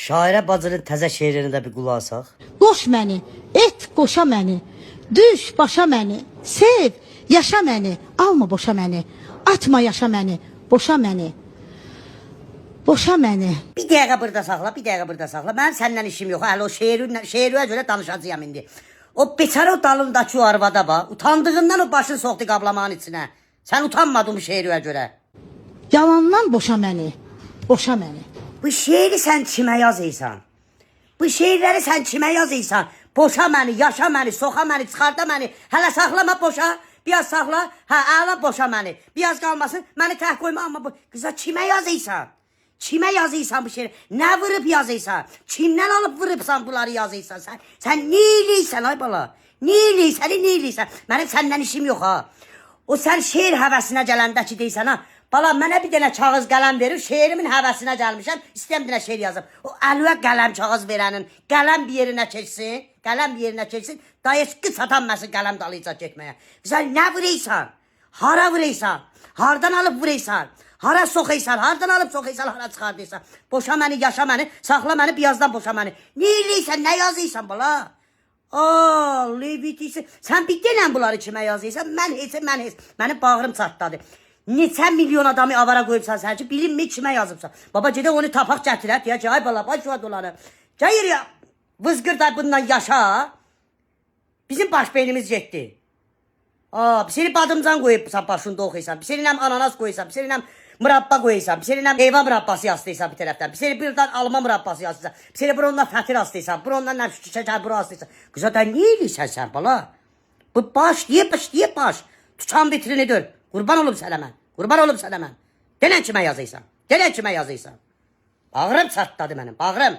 Şairə bacının təzə şeirini də bir qulaq asaq. Qoş məni, et qoşa məni, düş başa məni, sev, yaşa məni, alma boşa məni, atma yaşa məni, boşa məni, boşa məni. Bir dəqiqə burada saxla, bir dəqiqə burada saxla. Mənim səndən işim yox. Hələ o şeirə görə danışacağam indi. O beçara o dalındakı o arvada bax. Utandığından o başını soxdu qablamağın içinə. Sən utanmadın bu şeirə görə. Yalandan boşa məni, boşa məni. Bu şeiri sən kimə yazıysan? Bu şeirləri sən kimə yazıysan? Boşa məni, yaşa məni, soxa məni, çıxarda məni. Hələ saxlama boşa. Biraz saxla. Hə, əla boşa məni. Biraz qalmasın. Məni tək qoyma amma bu qıza kimə yazıysan? Kimə yazıysan bu şeiri? Nə vurub yazıysan? Kimdən alıb vurubsan bunları yazıysan sən? Sən nə eləysən ay bala? Nə eləysən, nə eləysən? Mənim səndən işim yox ha. O sən şeir həvəsinə gələndə ki deysən ha. Bala mənə bir dənə kağız qələm verir, şeirimin həvəsinə gəlmişəm, istəyəm bir dənə şeir yazım. O əlvə qələm kağız verənin, qələm bir yerinə keçsin, qələm bir yerinə keçsin, dayışqı satanmasın qələm dalıca getməyə. Sən nə vuruysan? Hara vuruysan? Hardan alıb vuruysan? Hara soxuysan? Hardan alıb soxuysan? Hara çıxardıysan? Boşa məni, yaşa məni, saxla məni, birazdan boşa məni. Nə eləysən, nə yazıysan bala? Levitisi. Sən bir denən bunları kimə yazıysan? Mən heç, mənim bağrım çatladı. Neçə milyon adamı avara qoyubsan sən ki, bilinmir kimə yazıbsan. Baba gedə onu tapaq gətirək, deyək ki, ay bala, baş var dolanı. Gəyir ya, vızqırda bundan yaşa. Bizim baş beynimiz getdi. Bir seni badımcan qoyubsan, başında oxuysan. Bir seni ananas qoysan, bir seni mürabba qoysan, bir seni heyvan mürabbası yastıysan bir tərəfdən. Bir seni birdən alma mürabbası yastıysan. Bir seni burondan fətir astıysan, burondan şəkər buru astıysan. Qıza da nə eləysən sən bala? Bu baş, baş. Tuçan vitrinidir. Qurban olum sənə mən. Qurban olum sənə mən. Denən kimə yazıysan. Denən kimə yazıysan. Bağrım çatladı mənim, bağrım.